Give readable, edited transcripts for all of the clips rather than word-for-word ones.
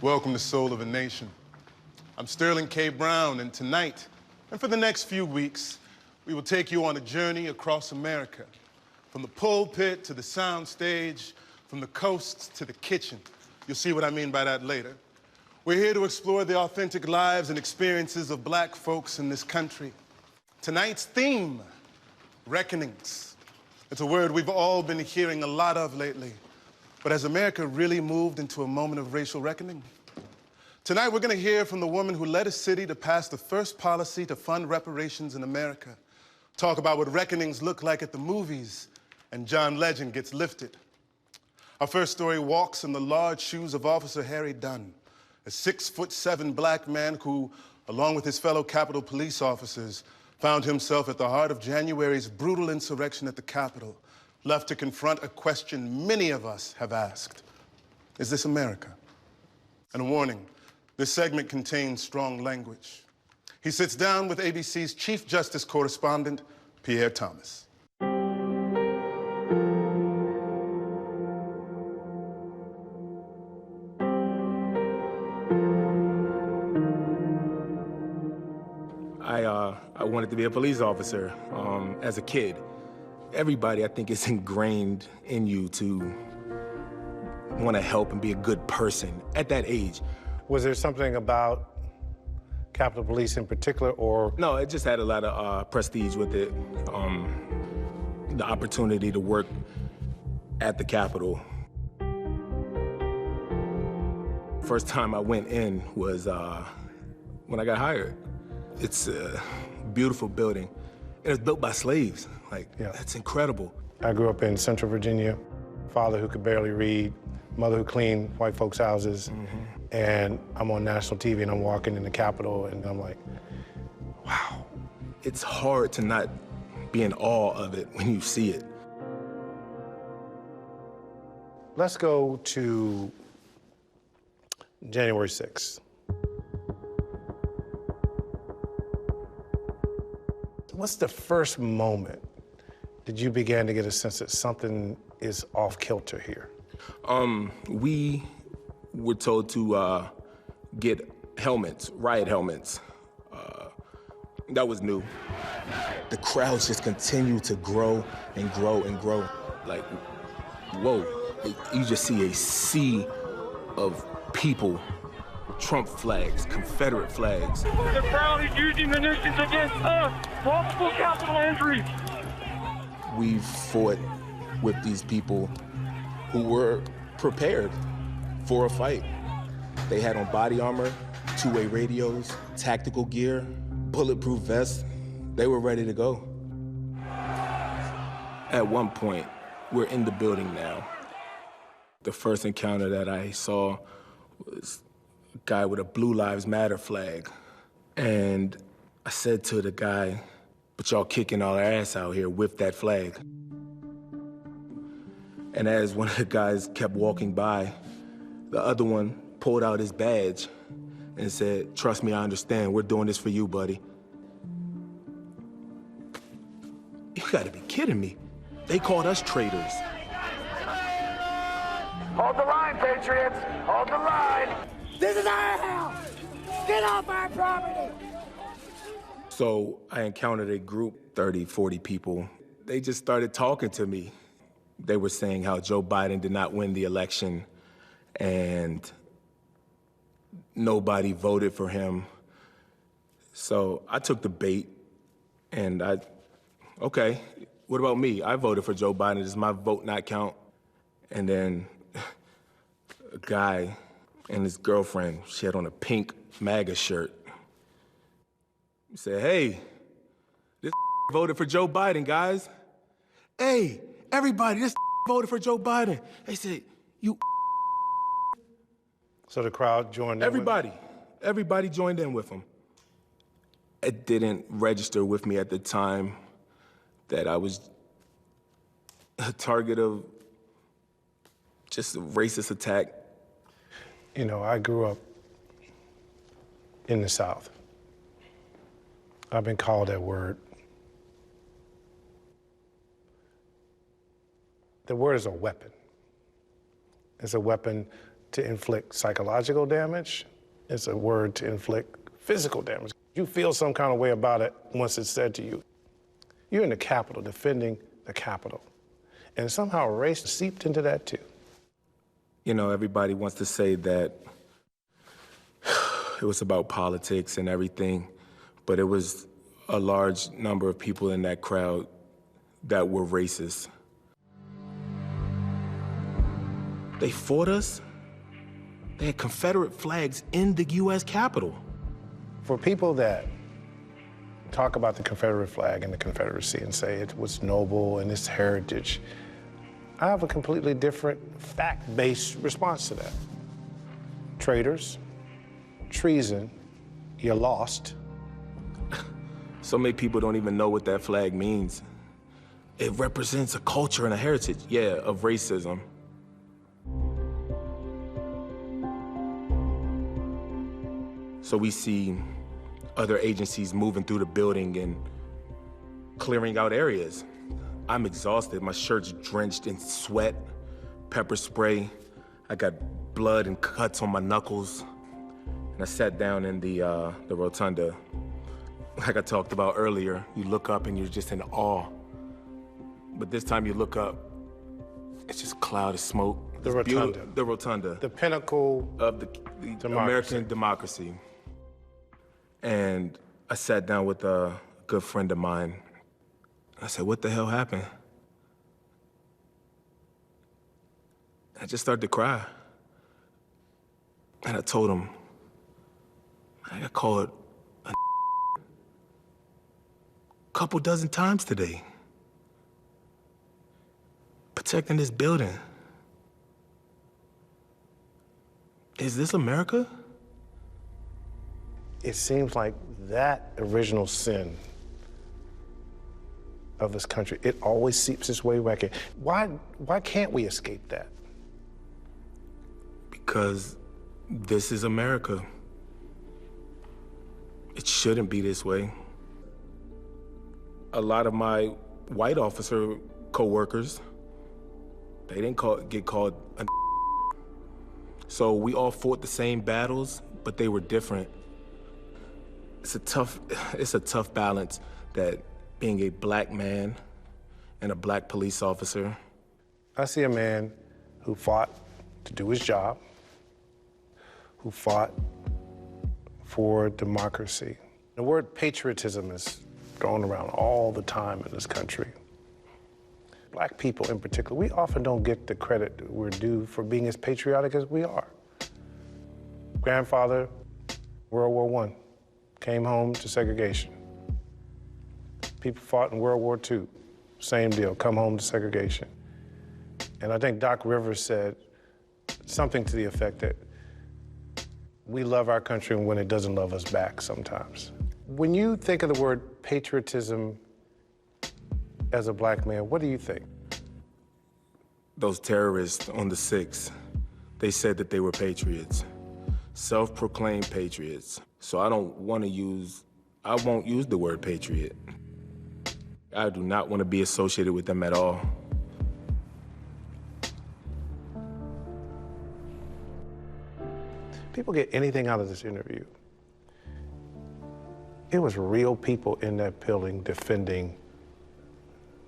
Welcome to Soul of a Nation. I'm Sterling K. Brown, and tonight, and for the next few weeks, we will take you on a journey across America, from the pulpit to the sound stage, from the coasts to the kitchen. You'll see what I mean by that later. We're here to explore the authentic lives and experiences of Black folks in this country. Tonight's theme, reckonings. It's a word we've all been hearing a lot of lately. But has America really moved into a moment of racial reckoning? Tonight, we're going to hear from the woman who led a city to pass the first policy to fund reparations in America. Talk about what reckonings look like at the movies, and John Legend gets lifted. Our first story walks in the large shoes of Officer Harry Dunn, a 6'7" Black man who, along with his fellow Capitol police officers, found himself at the heart of January's brutal insurrection at the Capitol, left to confront a question many of us have asked. Is this America? And a warning, this segment contains strong language. He sits down with ABC's Chief Justice correspondent, Pierre Thomas. I wanted to be a police officer as a kid. Everybody, I think, is ingrained in you to want to help and be a good person at that age. Was there something about Capitol Police in particular, or? No, it just had a lot of prestige with it. The opportunity to work at the Capitol. First time I went in was when I got hired. It's a beautiful building. It was built by slaves. That's incredible. I grew up in Central Virginia. Father who could barely read, mother who cleaned white folks' houses. And I'm on national TV and I'm walking in the Capitol and I'm like, wow. It's hard to not be in awe of it when you see it. Let's go to January 6th. What's the first moment that you began to get a sense that something is off kilter here? We were told to get helmets, riot helmets. That was new. The crowds just continued to grow and grow and grow. Like, whoa, you just see a sea of people. Trump flags, Confederate flags. The crowd is using munitions against us. Multiple capital injuries. We've fought with these people who were prepared for a fight. They had on body armor, two-way radios, tactical gear, bulletproof vests. They were ready to go. At one point, we're in the building now. The first encounter that I saw was a guy with a Blue Lives Matter flag. And I said to the guy, but y'all kicking our ass out here with that flag. And as one of the guys kept walking by, the other one pulled out his badge and said, trust me, I understand. We're doing this for you, buddy. You gotta be kidding me. They called us traitors. Hold the line, Patriots. Hold the line. This is our house! Get off our property! So I encountered a group, 30, 40 people. They just started talking to me. They were saying how Joe Biden did not win the election and nobody voted for him. So I took the bait and okay, what about me? I voted for Joe Biden. Does my vote not count? And then a guy and his girlfriend, she had on a pink MAGA shirt. He said, hey, this voted for Joe Biden, guys. Hey, everybody, this voted for Joe Biden. They said, you. So the crowd joined in? Everybody joined in with him. It didn't register with me at the time that I was a target of just a racist attack. You know, I grew up in the South. I've been called that word. The word is a weapon. It's a weapon to inflict psychological damage. It's a word to inflict physical damage. You feel some kind of way about it once it's said to you. You're in the Capitol defending the Capitol. And somehow race seeped into that too. You know, everybody wants to say that it was about politics and everything, but it was a large number of people in that crowd that were racist. They fought us. They had Confederate flags in the U.S. Capitol. For people that talk about the Confederate flag and the Confederacy and say it was noble and its heritage, I have a completely different fact-based response to that. Traitors, treason, you lost. So many people don't even know what that flag means. It represents a culture and a heritage, yeah, of racism. So we see other agencies moving through the building and clearing out areas. I'm exhausted. My shirt's drenched in sweat, pepper spray. I got blood and cuts on my knuckles. And I sat down in the rotunda. Like I talked about earlier, you look up and you're just in awe. But this time you look up, it's just a cloud of smoke. The rotunda. The rotunda. The pinnacle of the American democracy. And I sat down with a good friend of mine. I said, what the hell happened? I just started to cry. And I told him, I got called a couple dozen times today. Protecting this building. Is this America? It seems like that original sin of this country, it always seeps its way back in. Why can't we escape that? Because this is America. It shouldn't be this way. A lot of my white officer co-workers, they didn't get called a. So we all fought the same battles, but they were different. It's a tough balance that being a black man and a black police officer. I see a man who fought to do his job, who fought for democracy. The word patriotism is thrown around all the time in this country. Black people in particular, we often don't get the credit we're due for being as patriotic as we are. Grandfather, World War I, came home to segregation. People fought in World War II, same deal, come home to segregation. And I think Doc Rivers said something to the effect that we love our country when it doesn't love us back sometimes. When you think of the word patriotism as a black man, what do you think? Those terrorists on the 6th, they said that they were patriots, self-proclaimed patriots. So I won't use the word patriot. I do not want to be associated with them at all. People get anything out of this interview. It was real people in that building defending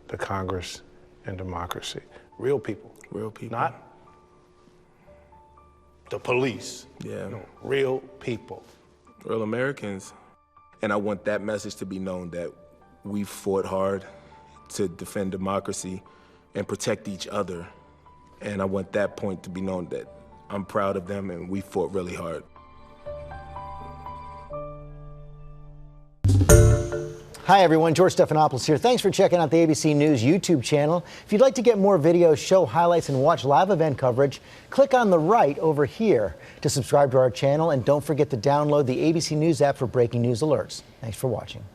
the Congress and democracy. Real people. Real people. Not the police. Yeah. No, real people. Real Americans. And I want that message to be known that we fought hard to defend democracy and protect each other. And I want that point to be known that I'm proud of them and we fought really hard. Hi everyone, George Stephanopoulos here. Thanks for checking out the ABC News YouTube channel. If you'd like to get more videos, show highlights, and watch live event coverage, click on the right over here to subscribe to our channel, and don't forget to download the ABC News app for breaking news alerts. Thanks for watching.